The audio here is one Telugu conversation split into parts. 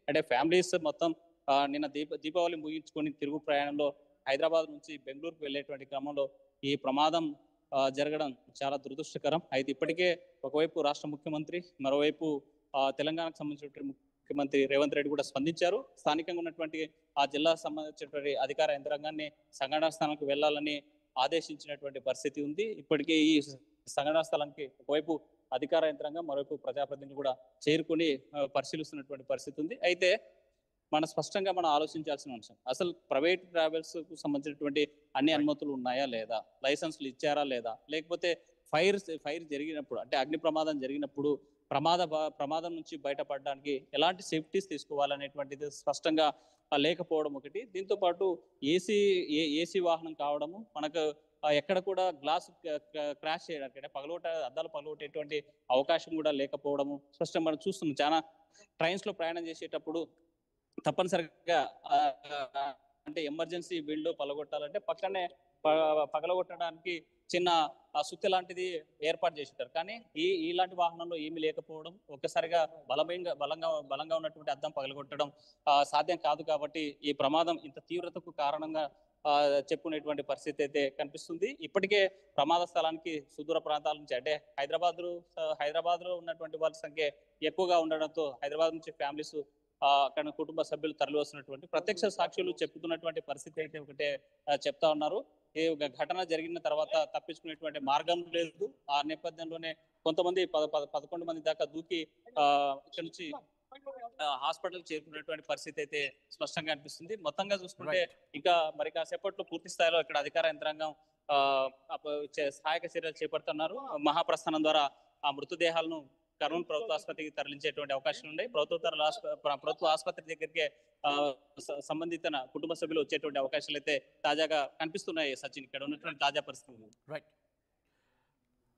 అంటే ఫ్యామిలీస్ మొత్తం నిన్న దీపావళి ముగించుకొని తిరుగు ప్రయాణంలో హైదరాబాద్ నుంచి బెంగళూరుకు వెళ్ళేటువంటి క్రమంలో ఈ ప్రమాదం జరగడం చాలా దురదృష్టకరం. అయితే ఇప్పటికే ఒకవైపు రాష్ట్ర ముఖ్యమంత్రి, మరోవైపు తెలంగాణకు సంబంధించినటువంటి ముఖ్యమంత్రి రేవంత్ రెడ్డి కూడా స్పందించారు. స్థానికంగా ఉన్నటువంటి ఆ జిల్లాకు సంబంధించినటువంటి అధికార యంత్రాంగాన్ని సంఘటనా స్థానానికి వెళ్లాలని ఆదేశించినటువంటి పరిస్థితి ఉంది. ఇప్పటికే ఈ సంఘటనా స్థలానికి ఒకవైపు అధికార యంత్రాంగం, మరోవైపు ప్రజాప్రతినిధులు కూడా చేరుకుని పరిశీలిస్తున్నటువంటి పరిస్థితి ఉంది. అయితే స్పష్టంగా మనం ఆలోచించాల్సిన అంశం, అసలు ప్రైవేట్ ట్రావెల్స్ కు సంబంధించినటువంటి అన్ని అనుమతులు ఉన్నాయా లేదా, లైసెన్స్లు ఇచ్చారా లేదా, లేకపోతే ఫైర్ జరిగినప్పుడు అంటే అగ్ని ప్రమాదం జరిగినప్పుడు ప్రమాదం నుంచి బయటపడడానికి ఎలాంటి సేఫ్టీస్ తీసుకోవాలనేటువంటిది స్పష్టంగా లేకపోవడం ఒకటి. దీంతో పాటు ఏసీ వాహనం కావడము, మనకు ఎక్కడ కూడా గ్లాస్ క్రాష్ చేయడానికి అంటే అద్దాలు పగలగొట్టేటువంటి అవకాశం కూడా లేకపోవడము స్పష్టంగా మనం చూస్తున్నాం. చాలా ట్రైన్స్ లో ప్రయాణం చేసేటప్పుడు తప్పనిసరిగా అంటే ఎమర్జెన్సీ విండో పగలగొట్టాలంటే పక్కనే పగలగొట్టడానికి చిన్న సుత్తి లాంటిది ఏర్పాటు చేసింటారు. కానీ ఇలాంటి వాహనంలో ఏమీ లేకపోవడం, ఒక్కసారిగా బలంగా ఉన్నటువంటి అద్దం పగలగొట్టడం సాధ్యం కాదు. కాబట్టి ఈ ప్రమాదం ఇంత తీవ్రతకు కారణంగా చెప్పుకునేటువంటి పరిస్థితి అయితే కనిపిస్తుంది. ఇప్పటికే ప్రమాద స్థలానికి సుదూర ప్రాంతాల నుంచి అంటే హైదరాబాద్ లో ఉన్నటువంటి వాళ్ళ సంఖ్య ఎక్కువగా ఉండడంతో హైదరాబాద్ నుంచి ఫ్యామిలీస్ అక్కడ కుటుంబ సభ్యులు తరలి వస్తున్నటువంటి ప్రత్యక్ష సాక్షులు చెప్తున్నటువంటి పరిస్థితి అయితే ఒకటే చెప్తా ఉన్నారు. ఈ ఘటన జరిగిన తర్వాత తప్పించుకునేటువంటి మార్గం లేదు. ఆ నేపథ్యంలోనే కొంతమంది 11 మంది దాకా దూకి ఇక్కడ నుంచి హాస్పిటల్ చేరుకున్నటువంటి పరిస్థితి అయితే స్పష్టంగా అనిపిస్తుంది. మొత్తంగా చూసుకుంటే ఇంకా మరి కాసేపట్లో పూర్తి స్థాయిలో ఇక్కడ అధికార యంత్రాంగం సహాయక చర్యలు చేపడుతున్నారు. మహాప్రస్థానం ద్వారా ఆ మృతదేహాలను కర్నూలు ప్రభుత్వ ఆసుపత్రికి తరలించేటువంటి అవకాశం ఉన్నాయి. ప్రభుత్వ ఆసుపత్రి దగ్గరికి సంబంధిత కుటుంబ సభ్యులు వచ్చేటువంటి అవకాశాలు అయితే తాజాగా కనిపిస్తున్నాయి. సచిన్, ఇక్కడ ఉన్నటువంటి తాజా పరిస్థితులు.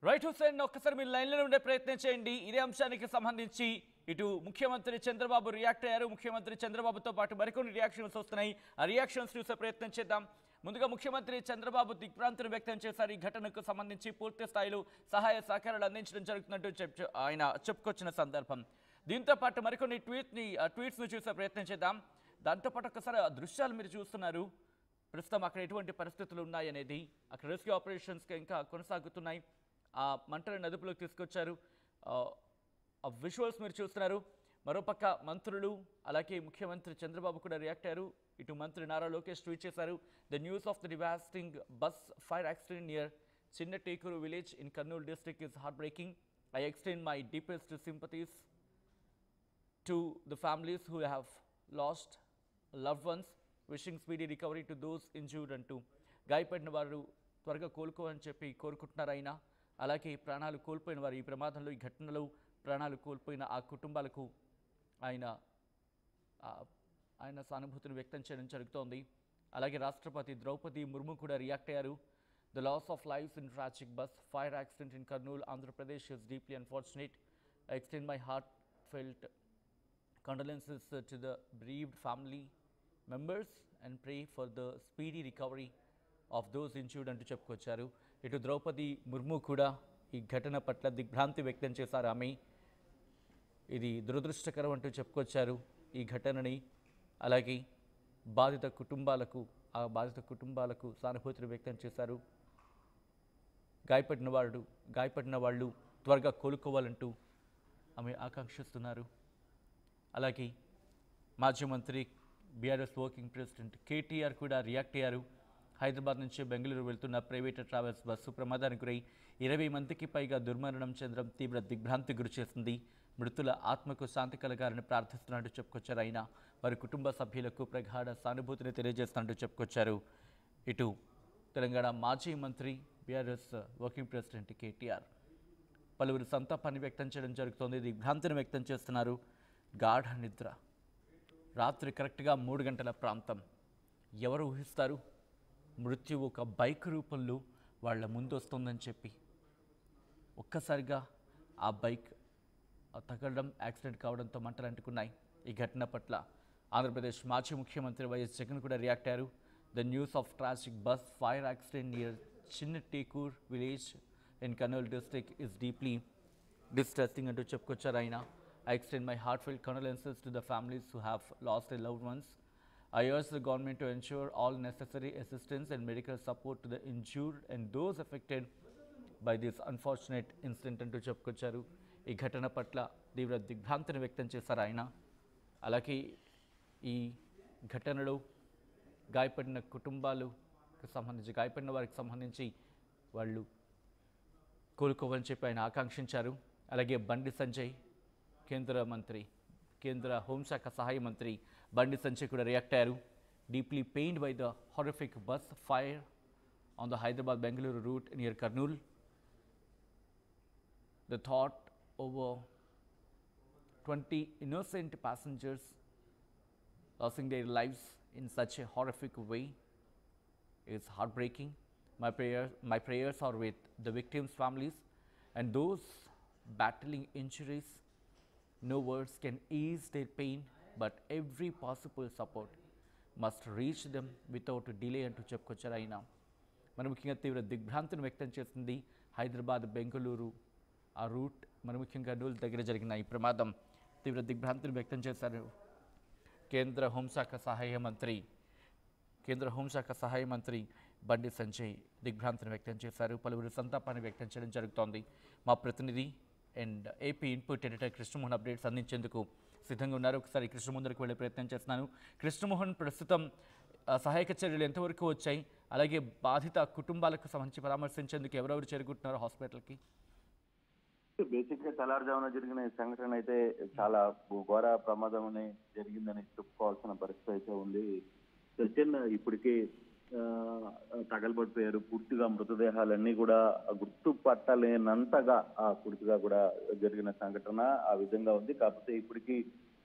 రైట్ హుస్సేన్, ఒక్కసారి మీరు లైన్లో ఉండే ప్రయత్నం చేయండి. ఇదే అంశానికి సంబంధించి ఇటు ముఖ్యమంత్రి చంద్రబాబు రియాక్ట్ అయ్యారు. ముఖ్యమంత్రి చంద్రబాబుతో పాటు మరికొన్ని రియాక్షన్స్ వస్తున్నాయి. ఆ రియాక్షన్స్ చూసే ప్రయత్నం చేద్దాం. ముందుగా ముఖ్యమంత్రి చంద్రబాబు దిగ్భ్రాంతిని వ్యక్తం చేశారు. ఈ ఘటనకు సంబంధించి పూర్తి స్థాయిలో సహాయ సహకారాలు అందించడం జరుగుతున్నట్టు ఆయన చెప్పుకొచ్చిన సందర్భం. దీంతో పాటు మరికొన్ని ట్వీట్స్ను చూసే ప్రయత్నం చేద్దాం. దాంతోపాటు ఒకసారి ఆ దృశ్యాలు మీరు చూస్తున్నారు. ప్రస్తుతం అక్కడ ఎటువంటి పరిస్థితులు ఉన్నాయనేది, అక్కడ రెస్క్యూ ఆపరేషన్స్ ఇంకా కొనసాగుతున్నాయి. ఆ మంటలను అదుపులోకి తీసుకొచ్చారు. ఆ విజువల్స్ మీరు చూస్తున్నారు. మరోపక్క మంత్రులు అలాగే ముఖ్యమంత్రి చంద్రబాబు కూడా రియాక్ట్ అయ్యారు. ఇటు మంత్రి నారా లోకేష్ ట్వీట్ చేశారు. The news of the devastating bus fire accident near Chinna Tekuru village in Kurnool district is heartbreaking. I extend my deepest sympathies to the families who have lost loved ones, wishing speedy recovery to those injured అంటూ గాయపడిన వారు త్వరగా కోలుకోవాలని చెప్పి కోరుకుంటున్నారు ఆయన. అలాగే ప్రాణాలు కోల్పోయిన వారు, ఈ ప్రమాదంలో ఈ ఘటనలో ప్రాణాలు కోల్పోయిన ఆ కుటుంబాలకు ఆయన సానుభూతిని వ్యక్తం చేయడం జరుగుతోంది. అలాగే రాష్ట్రపతి ద్రౌపది ముర్ము కూడా రియాక్ట్ అయ్యారు. The loss of lives in tragic bus fire accident in Kurnool, Andhra Pradesh is deeply unfortunate. I extend my heartfelt condolences to the bereaved family members and pray for the speedy recovery of those injured అంటూ చెప్పుకొచ్చారు. ఇటు ద్రౌపది ముర్ము కూడా ఈ ఘటన పట్ల దిగ్భ్రాంతి వ్యక్తం చేశారు. ఆమె ఇది దురదృష్టకరం అంటూ చెప్పుకొచ్చారు ఈ ఘటనని. అలాగే బాధిత కుటుంబాలకు సానుభూతిని వ్యక్తం చేశారు. గాయపడిన వాళ్ళు త్వరగా కోలుకోవాలంటూ ఆమె ఆకాంక్షిస్తున్నారు. అలాగే మాజీ మంత్రి బీఆర్ఎస్ వర్కింగ్ ప్రెసిడెంట్ కేటీఆర్ కూడా రియాక్ట్ అయ్యారు. హైదరాబాద్ నుంచి బెంగళూరు వెళ్తున్న ప్రైవేట్ ట్రావెల్స్ బస్సు ప్రమాదానికి గురై 20 మందికి పైగా దుర్మరణం చెందడం తీవ్ర దిగ్భ్రాంతి గురిచేస్తుంది. మృతుల ఆత్మకు శాంతి కలగాలని ప్రార్థిస్తున్నట్టు చెప్పుకొచ్చారు ఆయన. వారి కుటుంబ సభ్యులకు ప్రగాఢ సానుభూతిని తెలియజేస్తున్నట్టు చెప్పుకొచ్చారు. ఇటు తెలంగాణ మాజీ మంత్రి బీఆర్ఎస్ వర్కింగ్ ప్రెసిడెంట్ కేటీఆర్ పలువురు సంతాపాన్ని వ్యక్తం చేయడం జరుగుతోంది. దిగ్భ్రాంతిని వ్యక్తం చేస్తున్నారు. గాఢ నిద్ర, రాత్రి కరెక్ట్గా 3 గంటల ప్రాంతం. ఎవరు ఊహిస్తారు మృత్యు ఒక బైక్ రూపంలో వాళ్ళ ముందు వస్తుందని చెప్పి? ఒక్కసారిగా ఆ బైక్ తగలడం, యాక్సిడెంట్ కావడంతో మంటలు అంటుకున్నాయి. ఈ ఘటన పట్ల ఆంధ్రప్రదేశ్ మాజీ ముఖ్యమంత్రి వైఎస్ జగన్ కూడా రియాక్ట్ అయ్యారు. The news of tragic bus fire accident near Chinna Tekur village in Kurnool district is deeply distressing అంటూ చెప్పుకొచ్చారు ఆయన. I extend my heartfelt condolences to the families who have lost their loved ones. I urge the government to ensure all necessary assistance and medical support to the injured and those affected by this unfortunate incident అంటూ చెప్పుకొచ్చారు. ఈ ఘటన పట్ల తీవ్ర దిగ్భ్రాంతిని వ్యక్తం చేశారు ఆయన. అలాగే ఈ ఘటనలో గాయపడిన కుటుంబాలకు సంబంధించి గాయపడిన వారికి సంబంధించి వాళ్ళు కోలుకోవాలని చెప్పి ఆయన ఆకాంక్షించారు. అలాగే బండి సంజయ్ కేంద్ర హోంశాఖ సహాయ మంత్రి బండి సంజయ్ కూడా రియాక్ట్ అయ్యారు. Deeply pained by the horrific bus fire on the Hyderabad Bengaluru route near Kurnool. The thought over 20 innocent passengers losing their lives in such a horrific way is heartbreaking. My prayers are with the victims' families and those battling injuries. No words can ease their pain, but every possible support must reach them without delay అంటూ చెప్పుకొచ్చారు ఆయన. మరి ముఖ్యంగా తీవ్ర దిగ్భ్రాంతిని వ్యక్తం చేసింది హైదరాబాద్ బెంగళూరు ఆ రూట్, మరి ముఖ్యంగా కర్నూలు దగ్గర జరిగిన ఈ ప్రమాదం తీవ్ర దిగ్భ్రాంతిని వ్యక్తం చేశారు. కేంద్ర హోంశాఖ సహాయ మంత్రి బండి సంజయ్ దిగ్భ్రాంతిని వ్యక్తం చేశారు. పలువురు సంతాపాన్ని వ్యక్తం చేయడం జరుగుతోంది. మా ప్రతినిధి and AP input editor Krishnamohan updates అందించేందుకు సిద్ధంగా ఉన్నారు. ఒకసారి కృష్ణ ముందరకు వెళ్ళే ప్రయత్నం చేస్తున్నాను. కృష్ణమోహన్, ప్రస్తుతం సహాయక చర్యలు ఎంతవరకు వచ్చాయి? అలాగే బాధిత కుటుంబాలకు సంబంధించి పరామర్శించేందుకు ఎవరెవరు చేరుకుంటున్నారు హాస్పిటల్కి? బేసిక్ గా తెల్లారుజామున జరిగిన ఈ సంఘటన అయితే చాలా ఘోర ప్రమాదం జరిగిందని చెప్పుకోవాల్సిన పరిస్థితి అయితే ఉంది. సచిన్ ఇప్పటికే తగలబడిపోయారు. పూర్తిగా మృతదేహాలన్నీ కూడా గుర్తుపట్టలేనంతగా పూర్తిగా కూడా జరిగిన సంఘటన ఆ విధంగా ఉంది. కాకపోతే ఇప్పటికీ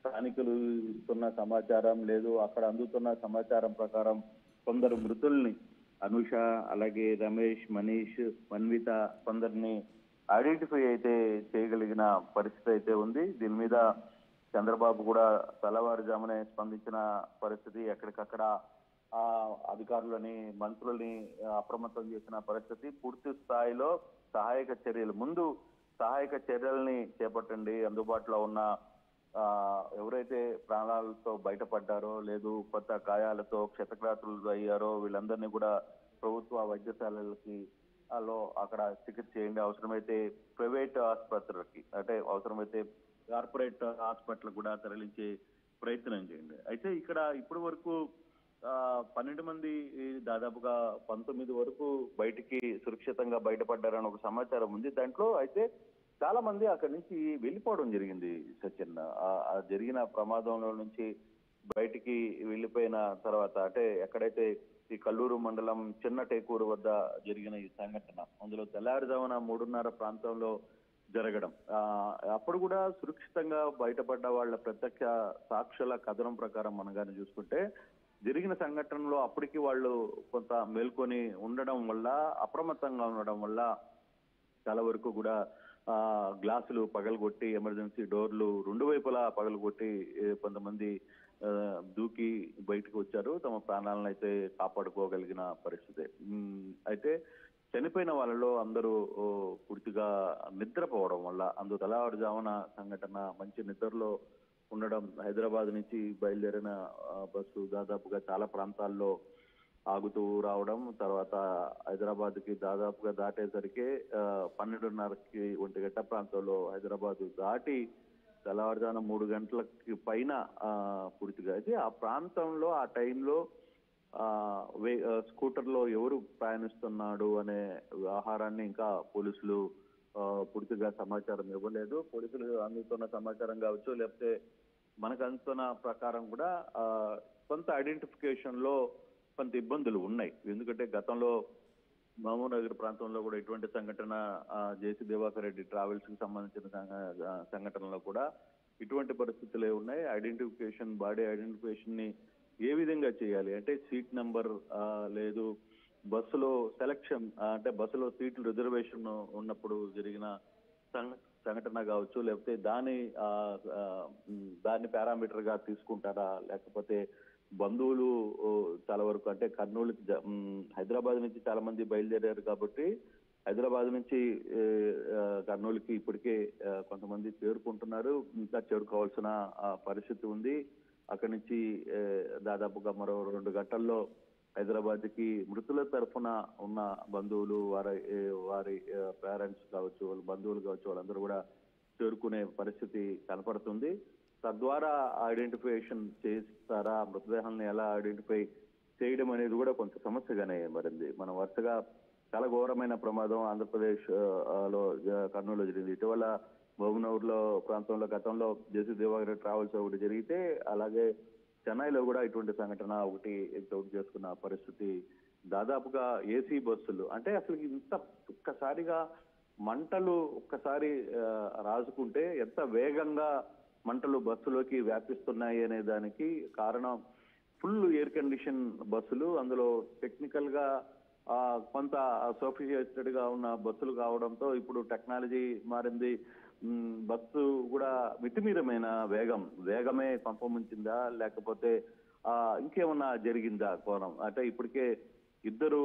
స్థానికులు ఇస్తున్న సమాచారం లేదు, అక్కడ అందుతున్న సమాచారం ప్రకారం కొందరు మృతుల్ని అనుష, అలాగే రమేష్, మనీష్, మన్విత కొందరిని ఐడెంటిఫై అయితే చేయగలిగిన పరిస్థితి అయితే ఉంది. దీని మీద చంద్రబాబు కూడా తెల్లవారుజామునే స్పందించిన పరిస్థితి, ఎక్కడికక్కడ అధికారులని మంత్రులని అప్రమత్తం చేసిన పరిస్థితి. పూర్తి స్థాయిలో సహాయక చర్యల్ని చేపట్టండి. అందుబాటులో ఉన్న ఎవరైతే ప్రాణాలతో బయటపడ్డారో లేదు కొత్త గాయాలతో క్షతగాత్రులు అయ్యారో వీళ్ళందరినీ కూడా ప్రభుత్వ వైద్యశాలలకి అక్కడ చికిత్స చేయండి. అవసరమైతే ప్రైవేట్ ఆసుపత్రులకి, అంటే అవసరమైతే కార్పొరేట్ హాస్పిటల్ కూడా తరలించే ప్రయత్నం చేయండి. అయితే ఇక్కడ ఇప్పటి వరకు 12 మంది దాదాపుగా 19 వరకు బయటికి సురక్షితంగా బయటపడ్డారని ఒక సమాచారం ఉంది. దాంట్లో అయితే చాలా మంది అక్కడి నుంచి వెళ్ళిపోవడం జరిగింది. సచిన్, జరిగిన ప్రమాదంలో నుంచి బయటికి వెళ్ళిపోయిన తర్వాత, అంటే ఎక్కడైతే ఈ కల్లూరు మండలం చిన్న టేకూరు వద్ద జరిగిన ఈ సంఘటన, అందులో తెల్లారుజామున 3:30 ప్రాంతంలో జరగడం, అప్పుడు కూడా సురక్షితంగా బయటపడ్డ వాళ్ళ ప్రత్యక్ష సాక్షుల కథనం ప్రకారం మనం కానీ చూసుకుంటే జరిగిన సంఘటనలో అప్పటికి వాళ్ళు కొంత మేల్కొని ఉండడం వల్ల, అప్రమత్తంగా ఉండడం వల్ల చాలా వరకు కూడా గ్లాసులు పగలగొట్టి, ఎమర్జెన్సీ డోర్లు 2 వైపులా పగలగొట్టి కొంతమంది దూకి బయటకు వచ్చారు. తమ ప్రాణాలను అయితే కాపాడుకోగలిగిన పరిస్థితి. అయితే చనిపోయిన వాళ్ళలో అందరూ పూర్తిగా నిద్రపోవడం వల్ల, తెల్లవారుజామున సంఘటన మంచి నిద్రలో ఉండడం, హైదరాబాద్ నుంచి బయలుదేరిన బస్సు దాదాపుగా చాలా ప్రాంతాల్లో ఆగుతూ రావడం, తర్వాత హైదరాబాద్కి దాదాపుగా దాటేసరికి 12:30కి 1 గంట ప్రాంతంలో హైదరాబాద్ దాటి తెల్లవారుజామున 3 గంటలకి పైన పూర్తిగా అయితే ఆ ప్రాంతంలో ఆ టైంలో స్కూటర్లో ఎవరు ప్రయాణిస్తున్నాడు అనే వ్యవహారాన్ని ఇంకా పోలీసులు పూర్తిగా సమాచారం ఇవ్వలేదు. పోలీసులు అందుతున్న సమాచారం కావచ్చు, లేకపోతే మనకు అందుతున్న ప్రకారం కూడా కొంత ఐడెంటిఫికేషన్ లో కొంత ఇబ్బందులు ఉన్నాయి. ఎందుకంటే గతంలో మహబూబ్ నగర్ ప్రాంతంలో కూడా ఇటువంటి సంఘటన, జేసీ దివాకర్ రెడ్డి ట్రావెల్స్ కి సంబంధించిన సంఘటనలో కూడా ఇటువంటి పరిస్థితులే ఉన్నాయి. బాడీ ఐడెంటిఫికేషన్ ని ఏ విధంగా చేయాలి అంటే, సీట్ నెంబర్ లేదు, బస్సులో సెలక్షన్, అంటే బస్సులో సీట్లు రిజర్వేషన్ ఉన్నప్పుడు జరిగిన సంఘటన కావచ్చు, లేకపోతే దాన్ని పారామీటర్ గా తీసుకుంటారా, లేకపోతే బంధువులు చాలా వరకు, అంటే కర్నూలు హైదరాబాద్ నుంచి చాలా మంది బయలుదేరారు కాబట్టి హైదరాబాద్ నుంచి కర్నూలుకి ఇప్పటికే కొంతమంది చేరుకుంటున్నారు. ఇంకా చేరుకోవాల్సిన పరిస్థితి ఉంది. అక్కడి నుంచి దాదాపుగా మరో 2 గంటల్లో హైదరాబాద్కి మృతుల తరఫున ఉన్న బంధువులు, వారి పేరెంట్స్ కావచ్చు, వాళ్ళ బంధువులు కావచ్చు, వాళ్ళందరూ కూడా చేరుకునే పరిస్థితి కనపడుతుంది. తద్వారా ఐడెంటిఫికేషన్ చేస్తారా, మృతదేహాలను ఎలా ఐడెంటిఫై చేయడం అనేది కూడా కొంత సమస్యగానే మారింది. మనం వరుసగా చాలా ఘోరమైన ప్రమాదం ఆంధ్రప్రదేశ్ లో కర్నూలులో జరిగింది. ఇటీవల మహబూబ్నగర్లో ప్రాంతంలో గతంలో జేసీ దివాకర్ ట్రావెల్స్ ఒకటి జరిగితే, అలాగే చెన్నైలో కూడా ఇటువంటి సంఘటన ఒకటి చోటు చేసుకున్న పరిస్థితి. దాదాపుగా ఏసీ బస్సులు అంటే అసలు ఇంత ఒక్కసారిగా మంటలు ఒక్కసారి రాజుకుంటే ఎంత వేగంగా మంటలు బస్సులోకి వ్యాపిస్తున్నాయి అనే దానికి కారణం ఫుల్ ఎయిర్ కండిషన్ బస్సులు. అందులో టెక్నికల్ గా కొంత సోఫిస్టికేటెడ్ గా ఉన్న బస్సులు కావడంతో ఇప్పుడు టెక్నాలజీ మారింది. బస్సు కూడా మితిమీరమైన వేగమే పంపముంచిందా, లేకపోతే ఇంకేమన్నా జరిగిందా కోణం అంటే ఇప్పటికే 2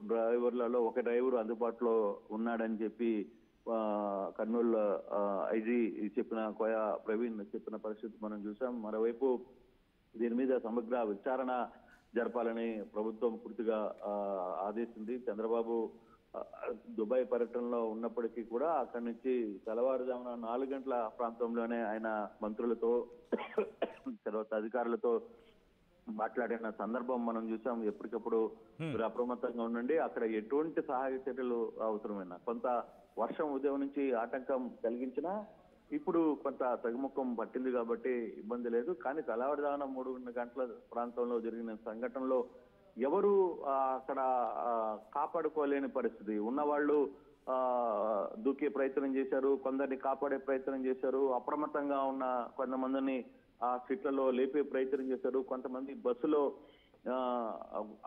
డ్రైవర్లలో ఒక డ్రైవర్ అందుబాటులో ఉన్నాడని చెప్పి కర్నూలు ఐజీ చెప్పిన కోయా ప్రవీణ్ చెప్పిన పరిస్థితి మనం చూసాం. మరోవైపు దీని మీద సమగ్ర విచారణ జరపాలని ప్రభుత్వం పూర్తిగా ఆదేశించింది. చంద్రబాబు దుబాయ్ పర్యటనలో ఉన్నప్పటికీ కూడా అక్కడి నుంచి తెల్లవారుజామున 4 గంటల ప్రాంతంలోనే ఆయన మంత్రులతో తర్వాత అధికారులతో మాట్లాడిన సందర్భం మనం చూసాం. ఎప్పటికప్పుడు మీరు అప్రమత్తంగా ఉండండి, అక్కడ ఎటువంటి సహాయ చర్యలు అవసరమైన కొంత వర్షం ఉదయం నుంచి ఆటంకం కలిగించినా ఇప్పుడు కొంత తగ్గుముఖం పట్టింది కాబట్టి ఇబ్బంది లేదు. కానీ తెల్లవారుజామున 3 గంటల ప్రాంతంలో జరిగిన సంఘటనలో ఎవరు అక్కడ కాపాడుకోలేని పరిస్థితి. ఉన్నవాళ్ళు దూకే ప్రయత్నం చేశారు, కొందరిని కాపాడే ప్రయత్నం చేశారు, అప్రమత్తంగా ఉన్న కొంతమందిని ఆ సీట్లలో లేపే ప్రయత్నం చేశారు, కొంతమంది బస్సులో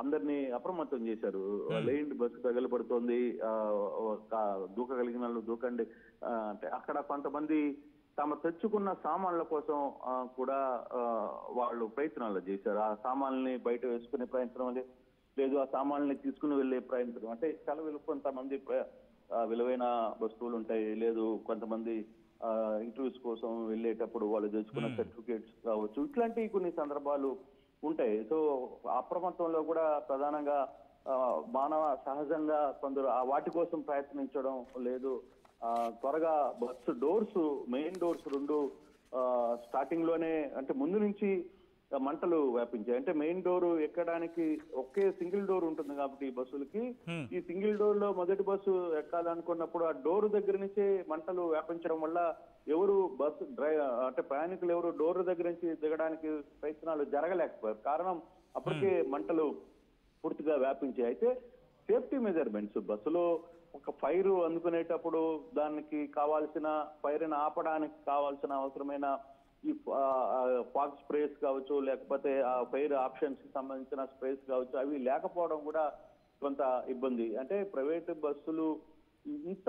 అందరినీ అప్రమత్తం చేశారు. లేండి బస్సు తగలబడుతోంది, దూకగలిగిన వాళ్ళు దూకండి అంటే అక్కడ కొంతమంది తమ తెచ్చుకున్న సామాన్ల కోసం కూడా వాళ్ళు ప్రయత్నాలు చేశారు. ఆ సామాన్లని బయట వేసుకునే ప్రయత్నం లేదు, ఆ సామాన్లని తీసుకుని వెళ్లే ప్రయత్నం అంటే చాలా కొంతమంది విలువైన వస్తువులు ఉంటాయి, లేదు కొంతమంది ఇంటర్వ్యూస్ కోసం వెళ్ళేటప్పుడు వాళ్ళు తెచ్చుకున్న సర్టిఫికేట్స్ కావచ్చు, ఇట్లాంటి కొన్ని సందర్భాలు ఉంటాయి. సో అప్రమత్తంలో కూడా ప్రధానంగా మానవ సహజంగా కొందరు వాటి కోసం ప్రయత్నించడం లేదు. త్వరగా bus doors, main doors 2 starting లోనే అంటే ముందు నుంచి మంటలు వ్యాపించాయి. అంటే మెయిన్ డోర్ ఎక్కడానికి ఒకే సింగిల్ డోర్ ఉంటుంది కాబట్టి ఈ బస్సులకి, ఈ సింగిల్ డోర్ లో మొదటి బస్సు ఎక్కాలనుకున్నప్పుడు ఆ డోర్ దగ్గర నుంచే మంటలు వ్యాపించడం వల్ల ఎవరు బస్సు అంటే ప్రయాణికులు ఎవరు డోర్ దగ్గర నుంచి దిగడానికి ప్రయత్నాలు జరగలేకపోయారు. కారణం అప్పటికే మంటలు పూర్తిగా వ్యాపించాయి. అయితే సేఫ్టీ మెజర్మెంట్స్ బస్సులో ఒక ఫైర్ అందుకునేటప్పుడు దానికి కావాల్సిన ఫైర్ని ఆపడానికి కావాల్సిన అవసరమైన ఈ ఫాగ్ స్ప్రేస్ కావచ్చు, లేకపోతే ఆ ఫైర్ ఆప్షన్స్ కి సంబంధించిన స్ప్రేస్ కావచ్చు, అవి లేకపోవడం కూడా కొంత ఇబ్బంది. అంటే ప్రైవేట్ బస్సులు ఇంత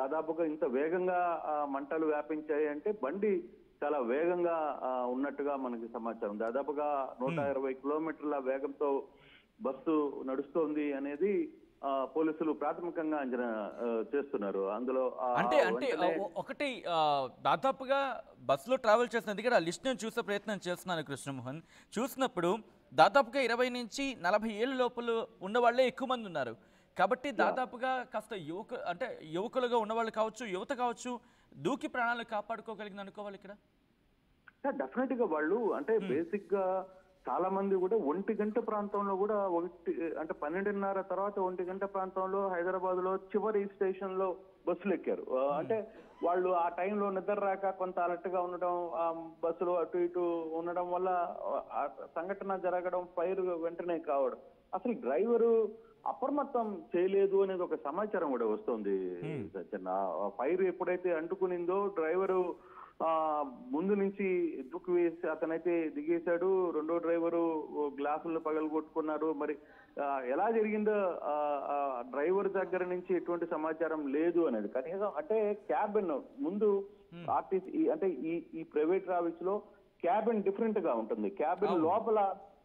దాదాపుగా ఇంత వేగంగా మంటలు వ్యాపించాయి అంటే బండి చాలా వేగంగా ఉన్నట్టుగా మనకి సమాచారం. దాదాపుగా 120 కిలోమీటర్ల వేగంతో బస్సు నడుస్తోంది అనేది పోలీసులు ప్రాథమికంగా అంచనా చేస్తున్నారు. అందులో అంటే ఒకటి దాదాపుగా బస్సులో ట్రావెల్ చేసిన దగ్గర లిస్ట్ నేను చూసే ప్రయత్నం చేస్తున్నాను కృష్ణమోహన్. చూసినప్పుడు దాదాపుగా 20 నుంచి 40 ఏళ్ళ లోపల ఉన్నవాళ్లే ఎక్కువ మంది ఉన్నారు. కాబట్టి దాదాపుగా కాస్త యువకులుగా ఉన్నవాళ్ళు కావచ్చు, యువత కావచ్చు, దూకి ప్రాణాలు కాపాడుకోగలిగింది అనుకోవాలి ఇక్కడ. డెఫినెట్ గా వాళ్ళు అంటే బేసిక్ గా చాలా మంది కూడా 1 గంట ప్రాంతంలో కూడా 12:30 తర్వాత 1 గంట ప్రాంతంలో హైదరాబాద్ లో చివరి స్టేషన్ లో బస్సులు ఎక్కారు. అంటే వాళ్ళు ఆ టైంలో నిద్ర రాక కొంత అలర్ట్ గా ఉండడం, బస్సులు అటు ఇటు ఉండడం వల్ల సంఘటన జరగడం, ఫైర్ వెంటనే కావడం. అసలు డ్రైవరు అప్రమత్తం చేయలేదు అనేది ఒక సమాచారం కూడా వస్తుంది. ఫైర్ ఎప్పుడైతే అంటుకునిందో డ్రైవరు ముందు నుంచి దుక్కు వేసి అతనైతే దిగేశాడు, 2వ డ్రైవరు గ్లాసులను పగలగొట్టుకున్నారు. మరి ఎలా జరిగిందో డ్రైవర్ దగ్గర నుంచి ఎటువంటి సమాచారం లేదు అనేది. కనీసం అంటే క్యాబిన్ ముందు ఆర్టీసీ అంటే ఈ ప్రైవేట్ ట్రావెల్స్ లో క్యాబిన్ డిఫరెంట్ గా ఉంటుంది. క్యాబిన్ లోపల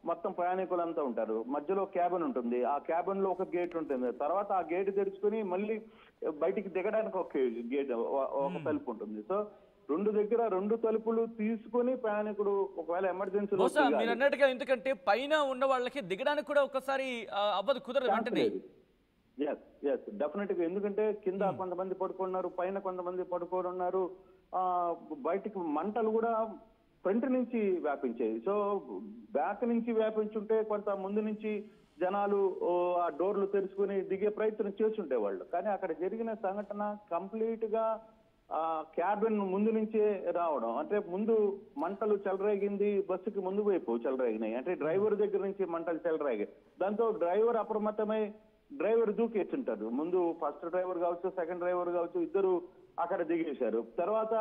మొత్తం ప్రయాణికులంతా ఉంటారు. మధ్యలో క్యాబిన్ ఉంటుంది. ఆ క్యాబిన్ లో ఒక గేట్ ఉంటుంది. తర్వాత ఆ గేట్ తెరుచుకుని మళ్ళీ బయటికి దిగడానికి ఒక గేట్, ఒక తలుపు ఉంటుంది. సో రెండు తలుపులు తీసుకుని ప్రయాణికుడు ఒకవేళ ఎమర్జెన్సీలో బహుశా మీరు అన్నట్టుగా, ఎందుకంటే పైన ఉన్న వాళ్ళకి దిగడానికి కూడా ఒకసారి అవ్వదు, కుదరదు వెంటనే. డెఫినెట్ గా, ఎందుకంటే కింద కొంతమంది పడుకున్నారు, పైన కొంతమంది పడుకొని ఉన్నారు. బయటికి మంటలు కూడా ఫ్రంట్ నుంచి వ్యాపించాయి. సో బ్యాక్ నుంచి వ్యాపించుంటే కొంత ముందు నుంచి జనాలు ఆ డోర్లు తెరుచుకుని దిగే ప్రయత్నం చేస్తుంటే వాళ్ళు. కానీ అక్కడ జరిగిన సంఘటన కంప్లీట్ గా క్యాబిన్ ముందు నుంచే రావడం, అంటే ముందు మంటలు చెలరేగింది బస్సుకి ముందు వైపు చెలరేగినాయి, అంటే డ్రైవర్ దగ్గర నుంచి మంటలు చెలరేగాయి. దాంతో డ్రైవర్ అప్రమత్తమై డ్రైవర్ దూకేస్తుంటారు. ముందు ఫస్ట్ డ్రైవర్ కావచ్చు, సెకండ్ డ్రైవర్ కావచ్చు, ఇద్దరు అక్కడ దిగేశారు. తర్వాత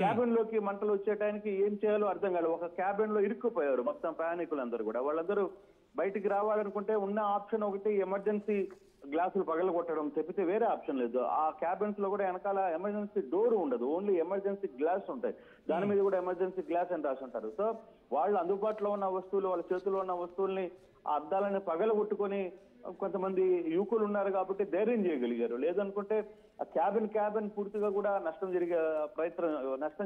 క్యాబిన్ లోకి మంటలు వచ్చే టైంకి ఏం చేయాలో అర్థం కాలేదు. ఒక క్యాబిన్ లో ఇరుక్కుపోయారు మొత్తం ప్రయాణికులందరూ కూడా. వాళ్ళందరూ బయటికి రావాలనుకుంటే ఉన్న ఆప్షన్ ఒకటి ఎమర్జెన్సీ గ్లాసులు పగలగొట్టడం తప్పితే వేరే ఆప్షన్ లేదు. ఆ క్యాబిన్స్ లో కూడా వెనకాల ఎమర్జెన్సీ డోర్ ఉండదు, ఓన్లీ ఎమర్జెన్సీ గ్లాస్ ఉంటాయి. దాని మీద కూడా ఎమర్జెన్సీ గ్లాస్ అని రాసి ఉంటారు. సో వాళ్ళు అందుబాటులో ఉన్న వస్తువులు, వాళ్ళ చేతిలో ఉన్న వస్తువుల్ని ఆ అద్దాలని పగలగొట్టుకొని కొంతమంది యువకులు ఉన్నారు కాబట్టి ధైర్యం చేయగలిగారు. లేదనుకుంటే ఆ క్యాబిన్ పూర్తిగా కూడా నష్టం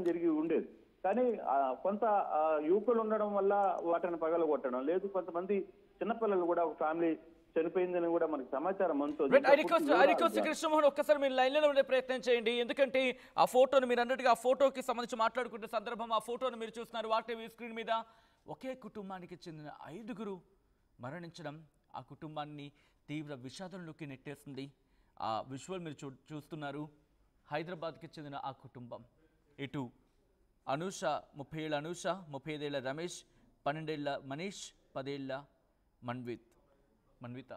జరిగి ఉండేది. కానీ కొంత యువకులు ఉండడం వల్ల వాటిని పగలగొట్టడం లేదు. కొంతమంది చిన్నపిల్లలు కూడా, ఒక ఫ్యామిలీ చనిపోయిందని కూడా మనకి సమాచారం కృష్ణమోహన్, ఒక్కసారి మీరు లైన్ లో ఉండే ప్రయత్నం చేయండి. ఎందుకంటే ఆ ఫోటోను మీరు అన్నట్టుగా ఆ ఫోటోకి సంబంధించి మాట్లాడుకునే సందర్భం, ఆ ఫోటోను మీరు చూస్తున్నారు వాటి స్క్రీన్ మీద. ఒకే కుటుంబానికి చెందిన 5గురు మరణించడం ఆ కుటుంబాన్ని తీవ్ర విషాదంలోకి నెట్టేస్తుంది. ఆ విజువల్ మీరు చూస్తున్నారు. హైదరాబాద్కి చెందిన ఆ కుటుంబం, ఇటు అనూష 30 ఏళ్ల అనూష, 35 ఏళ్ల రమేష్, 12 ఏళ్ల మనీష్, 10 ఏళ్ల మన్విత.